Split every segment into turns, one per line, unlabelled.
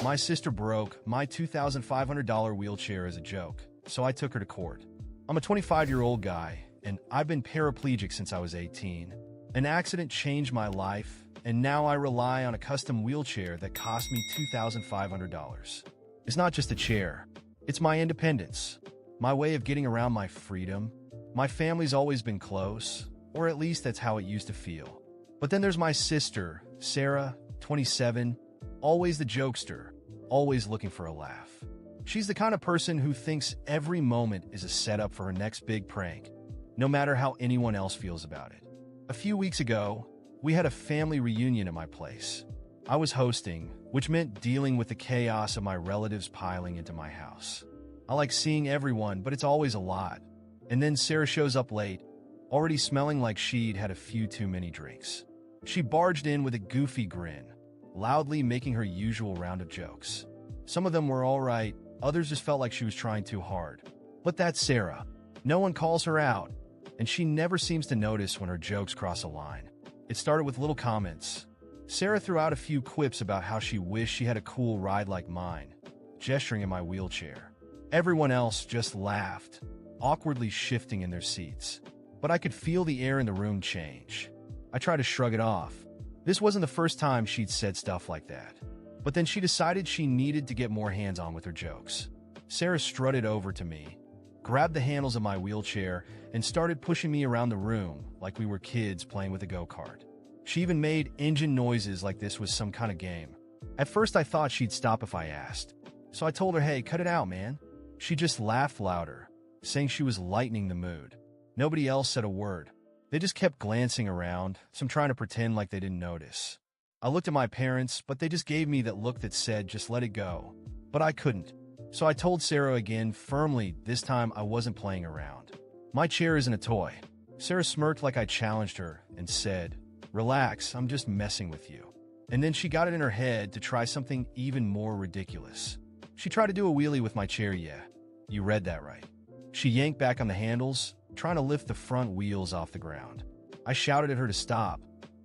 My sister broke my $2,500 wheelchair as a joke, so I took her to court. I'm a 25-year-old guy, and I've been paraplegic since I was 18. An accident changed my life, and now I rely on a custom wheelchair that cost me $2,500. It's not just a chair. It's my independence, my way of getting around my freedom. My family's always been close, or at least that's how it used to feel. But then there's my sister, Sarah, 27, always the jokester, always looking for a laugh. She's the kind of person who thinks every moment is a setup for her next big prank, no matter how anyone else feels about it. A few weeks ago, we had a family reunion at my place. I was hosting, which meant dealing with the chaos of my relatives piling into my house. I like seeing everyone, but it's always a lot. And then Sarah shows up late, already smelling like she'd had a few too many drinks. She barged in with a goofy grin, loudly making her usual round of jokes. Some of them were all right, others just felt like she was trying too hard. But that's Sarah. No one calls her out, and she never seems to notice when her jokes cross a line. It started with little comments. Sarah threw out a few quips about how she wished she had a cool ride like mine, gesturing at my wheelchair. Everyone else just laughed, awkwardly shifting in their seats. But I could feel the air in the room change. I tried to shrug it off. This wasn't the first time she'd said stuff like that. But then she decided she needed to get more hands-on with her jokes. Sarah strutted over to me, grabbed the handles of my wheelchair, and started pushing me around the room like we were kids playing with a go-kart. She even made engine noises like this was some kind of game. At first I thought she'd stop if I asked, so I told her, "Hey, cut it out, man." She just laughed louder, saying she was lightening the mood. Nobody else said a word. They just kept glancing around, some trying to pretend like they didn't notice. I looked at my parents, but they just gave me that look that said, "Just let it go." But I couldn't. So I told Sarah again, firmly, this time I wasn't playing around. "My chair isn't a toy." Sarah smirked like I challenged her and said, "Relax, I'm just messing with you." And then she got it in her head to try something even more ridiculous. She tried to do a wheelie with my chair, yeah. You read that right. She yanked back on the handles, trying to lift the front wheels off the ground. I shouted at her to stop,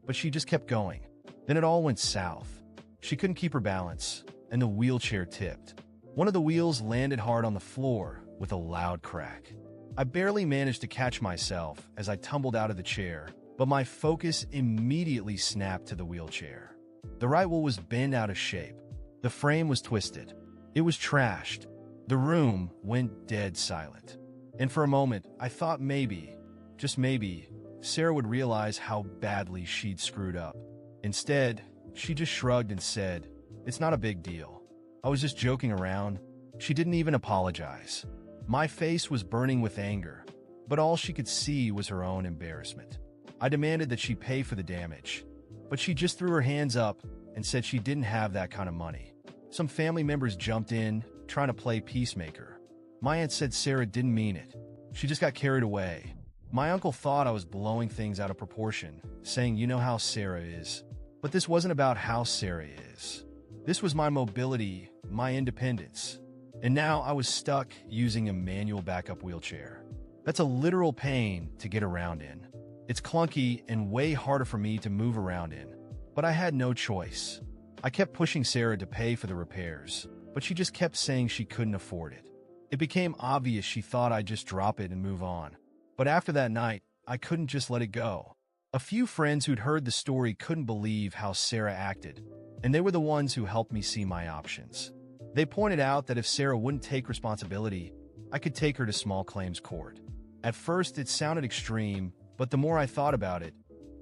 but she just kept going. Then it all went south. She couldn't keep her balance, and the wheelchair tipped. One of the wheels landed hard on the floor with a loud crack. I barely managed to catch myself as I tumbled out of the chair, but my focus immediately snapped to the wheelchair. The right wheel was bent out of shape. The frame was twisted. It was trashed. The room went dead silent. And for a moment, I thought maybe, just maybe, Sarah would realize how badly she'd screwed up. Instead, she just shrugged and said, "It's not a big deal. I was just joking around." She didn't even apologize. My face was burning with anger, but all she could see was her own embarrassment. I demanded that she pay for the damage, but she just threw her hands up and said she didn't have that kind of money. Some family members jumped in, trying to play peacemaker. My aunt said Sarah didn't mean it. She just got carried away. My uncle thought I was blowing things out of proportion, saying, "You know how Sarah is." But this wasn't about how Sarah is. This was my mobility, my independence. And now I was stuck using a manual backup wheelchair. That's a literal pain to get around in. It's clunky and way harder for me to move around in. But I had no choice. I kept pushing Sarah to pay for the repairs, but she just kept saying she couldn't afford it. It became obvious she thought I'd just drop it and move on. But after that night, I couldn't just let it go. A few friends who'd heard the story couldn't believe how Sarah acted, and they were the ones who helped me see my options. They pointed out that if Sarah wouldn't take responsibility, I could take her to small claims court. At first, it sounded extreme, but the more I thought about it,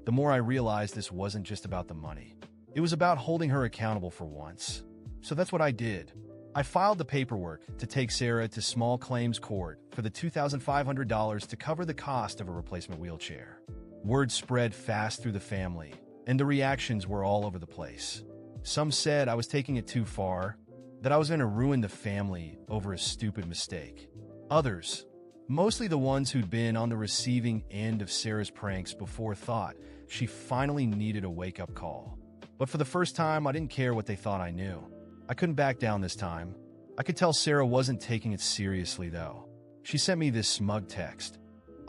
the more I realized this wasn't just about the money. It was about holding her accountable for once. So that's what I did. I filed the paperwork to take Sarah to small claims court for the $2,500 to cover the cost of a replacement wheelchair. Word spread fast through the family, and the reactions were all over the place. Some said I was taking it too far, that I was going to ruin the family over a stupid mistake. Others, mostly the ones who'd been on the receiving end of Sarah's pranks before, thought she finally needed a wake-up call. But for the first time, I didn't care what they thought I knew. I couldn't back down this time. I could tell Sarah wasn't taking it seriously, though. She sent me this smug text.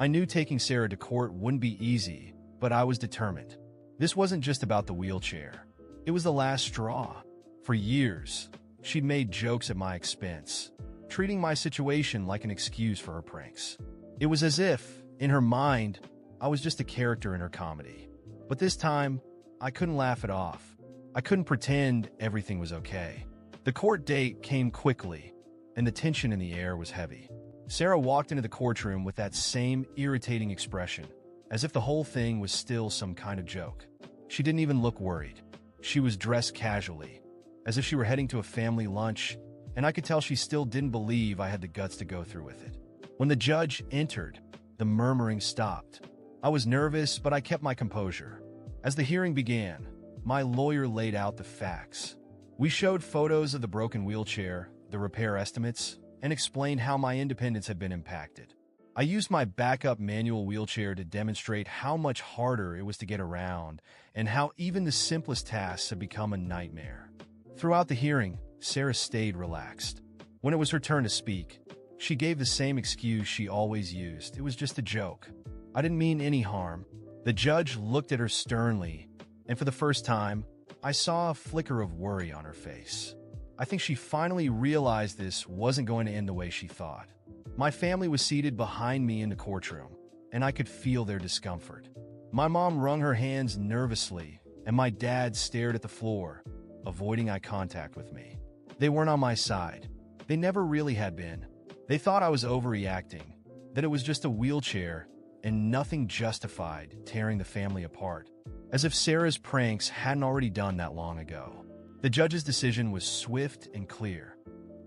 I knew taking Sarah to court wouldn't be easy, but I was determined. This wasn't just about the wheelchair. It was the last straw. For years, She'd made jokes at my expense, treating my situation like an excuse for her pranks. It was as if, in her mind, I was just a character in her comedy. But this time, I couldn't laugh it off. I couldn't pretend everything was okay. The court date came quickly, and the tension in the air was heavy. Sarah walked into the courtroom with that same irritating expression, as if the whole thing was still some kind of joke. She didn't even look worried. She was dressed casually, as if she were heading to a family lunch, and I could tell she still didn't believe I had the guts to go through with it. When the judge entered, the murmuring stopped. I was nervous, but I kept my composure. As the hearing began, my lawyer laid out the facts. We showed photos of the broken wheelchair, the repair estimates, and explained how my independence had been impacted. I used my backup manual wheelchair to demonstrate how much harder it was to get around and how even the simplest tasks had become a nightmare. Throughout the hearing, Sarah stayed relaxed. When it was her turn to speak, she gave the same excuse she always used. It was just a joke. I didn't mean any harm. The judge looked at her sternly, and for the first time, I saw a flicker of worry on her face. I think she finally realized this wasn't going to end the way she thought. My family was seated behind me in the courtroom, and I could feel their discomfort. My mom wrung her hands nervously, and my dad stared at the floor, avoiding eye contact with me. They weren't on my side. They never really had been. They thought I was overreacting, that it was just a wheelchair, and nothing justified tearing the family apart, as if Sarah's pranks hadn't already done that long ago. The judge's decision was swift and clear.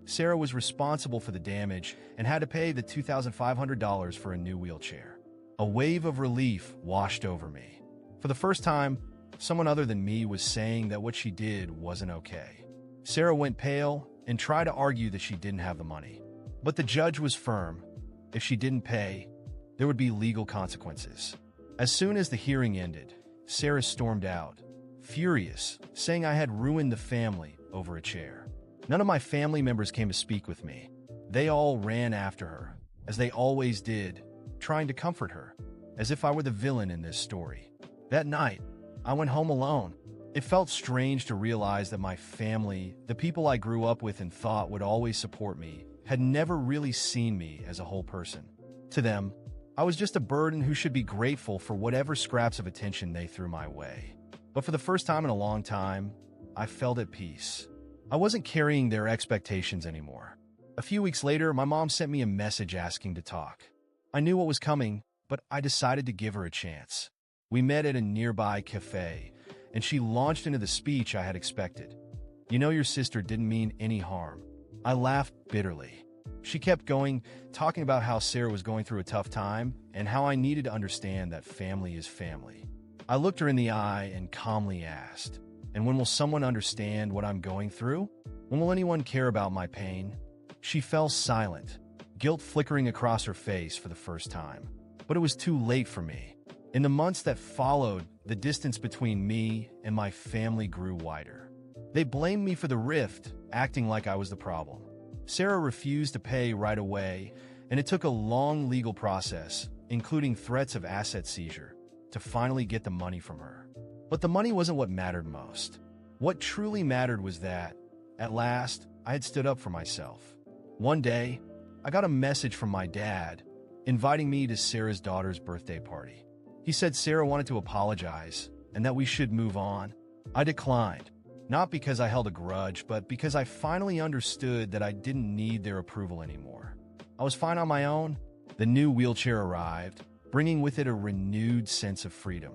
Sarah was responsible for the damage and had to pay the $2,500 for a new wheelchair. A wave of relief washed over me. For the first time, someone other than me was saying that what she did wasn't okay. Sarah went pale and tried to argue that she didn't have the money. But the judge was firm. If she didn't pay, there would be legal consequences. As soon as the hearing ended, Sarah stormed out, furious, saying I had ruined the family over a chair. None of my family members came to speak with me. They all ran after her, as they always did, trying to comfort her, as if I were the villain in this story. That night, I went home alone. It felt strange to realize that my family, the people I grew up with and thought would always support me, had never really seen me as a whole person. To them, I was just a burden who should be grateful for whatever scraps of attention they threw my way. But for the first time in a long time, I felt at peace. I wasn't carrying their expectations anymore. A few weeks later, my mom sent me a message asking to talk. I knew what was coming, but I decided to give her a chance. We met at a nearby cafe, and she launched into the speech I had expected. "You know your sister didn't mean any harm." I laughed bitterly. She kept going, talking about how Sarah was going through a tough time and how I needed to understand that family is family. I looked her in the eye and calmly asked, "And when will someone understand what I'm going through? When will anyone care about my pain?" She fell silent, guilt flickering across her face for the first time. But it was too late for me. In the months that followed, the distance between me and my family grew wider. They blamed me for the rift, acting like I was the problem. Sarah refused to pay right away, and it took a long legal process, including threats of asset seizure, to finally get the money from her. But the money wasn't what mattered most. What truly mattered was that, at last, I had stood up for myself. One day, I got a message from my dad, inviting me to Sarah's daughter's birthday party. He said Sarah wanted to apologize, and that we should move on. I declined. Not because I held a grudge, but because I finally understood that I didn't need their approval anymore. I was fine on my own. The new wheelchair arrived, bringing with it a renewed sense of freedom.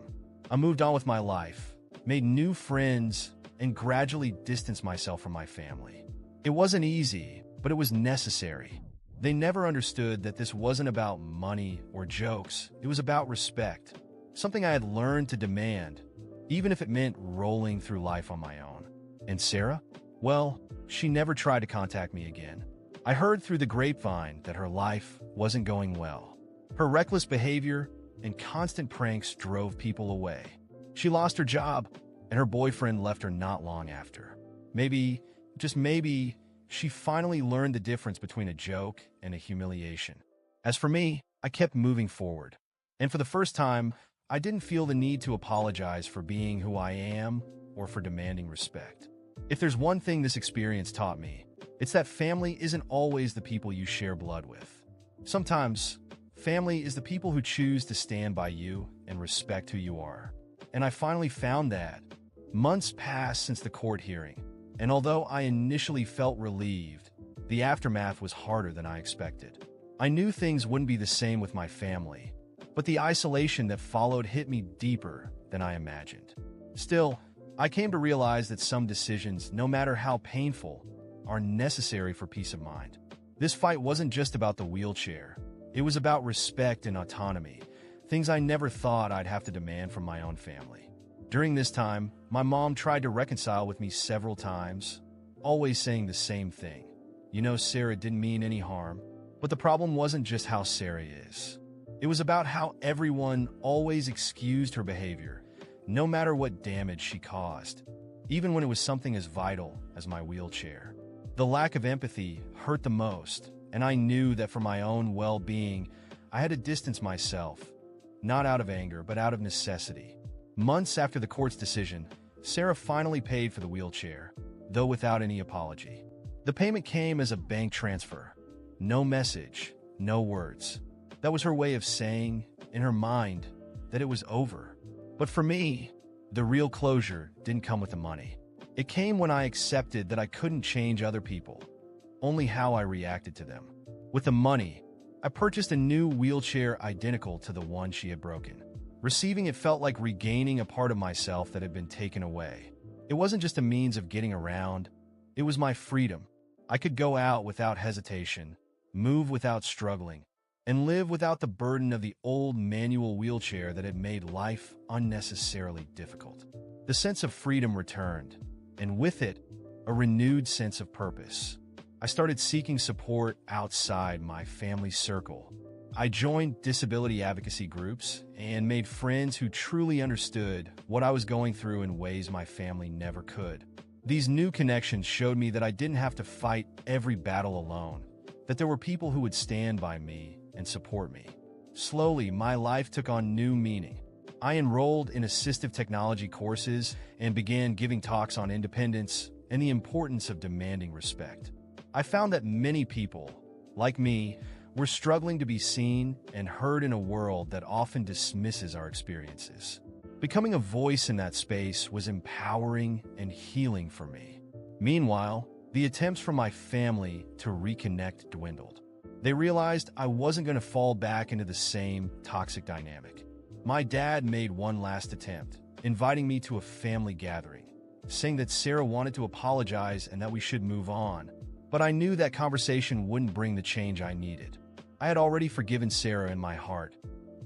I moved on with my life, made new friends, and gradually distanced myself from my family. It wasn't easy, but it was necessary. They never understood that this wasn't about money or jokes. It was about respect, something I had learned to demand, even if it meant rolling through life on my own. And Sarah? Well, she never tried to contact me again. I heard through the grapevine that her life wasn't going well. Her reckless behavior and constant pranks drove people away. She lost her job, and her boyfriend left her not long after. Maybe, just maybe, she finally learned the difference between a joke and a humiliation. As for me, I kept moving forward. And for the first time, I didn't feel the need to apologize for being who I am or for demanding respect. If there's one thing this experience taught me, it's that family isn't always the people you share blood with. Sometimes, family is the people who choose to stand by you and respect who you are. And I finally found that. Months passed since the court hearing, and although I initially felt relieved, the aftermath was harder than I expected. I knew things wouldn't be the same with my family, but the isolation that followed hit me deeper than I imagined. Still, I came to realize that some decisions, no matter how painful, are necessary for peace of mind. This fight wasn't just about the wheelchair. It was about respect and autonomy, things I never thought I'd have to demand from my own family. During this time, my mom tried to reconcile with me several times, always saying the same thing. You know, Sarah didn't mean any harm. But the problem wasn't just how Sarah is. It was about how everyone always excused her behavior, no matter what damage she caused, even when it was something as vital as my wheelchair. The lack of empathy hurt the most, and I knew that for my own well-being, I had to distance myself, not out of anger, but out of necessity. Months after the court's decision, Sarah finally paid for the wheelchair, though without any apology. The payment came as a bank transfer. No message, no words. That was her way of saying, in her mind, that it was over. But for me, the real closure didn't come with the money. It came when I accepted that I couldn't change other people, only how I reacted to them. With the money, I purchased a new wheelchair identical to the one she had broken. Receiving it felt like regaining a part of myself that had been taken away. It wasn't just a means of getting around, it was my freedom. I could go out without hesitation, move without struggling, and live without the burden of the old manual wheelchair that had made life unnecessarily difficult. The sense of freedom returned, and with it, a renewed sense of purpose. I started seeking support outside my family circle. I joined disability advocacy groups and made friends who truly understood what I was going through in ways my family never could. These new connections showed me that I didn't have to fight every battle alone, that there were people who would stand by me and support me. Slowly, my life took on new meaning. I enrolled in assistive technology courses and began giving talks on independence and the importance of demanding respect. I found that many people, like me, were struggling to be seen and heard in a world that often dismisses our experiences. Becoming a voice in that space was empowering and healing for me. Meanwhile, the attempts from my family to reconnect dwindled. They realized I wasn't going to fall back into the same toxic dynamic. My dad made one last attempt, inviting me to a family gathering, saying that Sarah wanted to apologize and that we should move on. But I knew that conversation wouldn't bring the change I needed. I had already forgiven Sarah in my heart,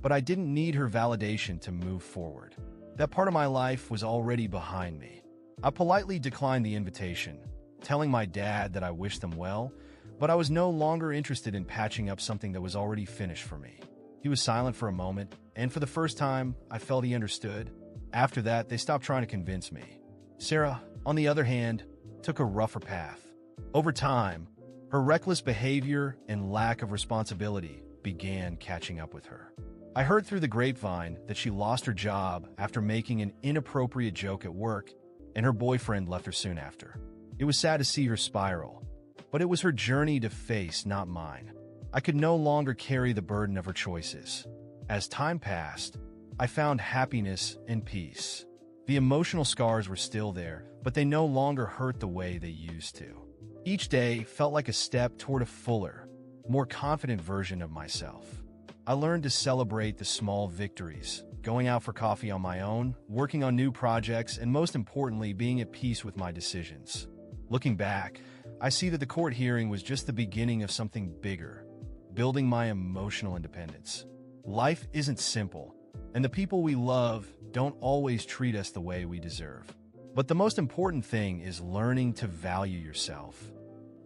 but I didn't need her validation to move forward. That part of my life was already behind me. I politely declined the invitation, telling my dad that I wished them well, but I was no longer interested in patching up something that was already finished for me. He was silent for a moment, and for the first time, I felt he understood. After that, they stopped trying to convince me. Sarah, on the other hand, took a rougher path. Over time, her reckless behavior and lack of responsibility began catching up with her. I heard through the grapevine that she lost her job after making an inappropriate joke at work, and her boyfriend left her soon after. It was sad to see her spiral, but it was her journey to face, not mine. I could no longer carry the burden of her choices. As time passed, I found happiness and peace. The emotional scars were still there, but they no longer hurt the way they used to. Each day felt like a step toward a fuller, more confident version of myself. I learned to celebrate the small victories, going out for coffee on my own, working on new projects, and most importantly, being at peace with my decisions. Looking back, I see that the court hearing was just the beginning of something bigger, building my emotional independence. Life isn't simple, and the people we love don't always treat us the way we deserve. But the most important thing is learning to value yourself,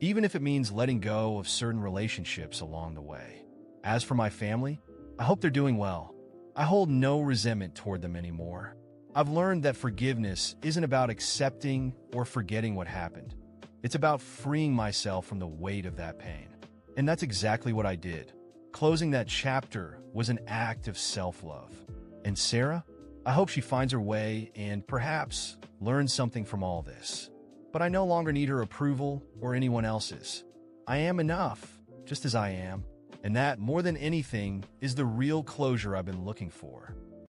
even if it means letting go of certain relationships along the way. As for my family, I hope they're doing well. I hold no resentment toward them anymore. I've learned that forgiveness isn't about accepting or forgetting what happened. It's about freeing myself from the weight of that pain. And that's exactly what I did. Closing that chapter was an act of self-love. And Sarah, I hope she finds her way and perhaps learns something from all this. but I no longer need her approval or anyone else's. I am enough, just as I am, and that, more than anything, is the real closure I've been looking for.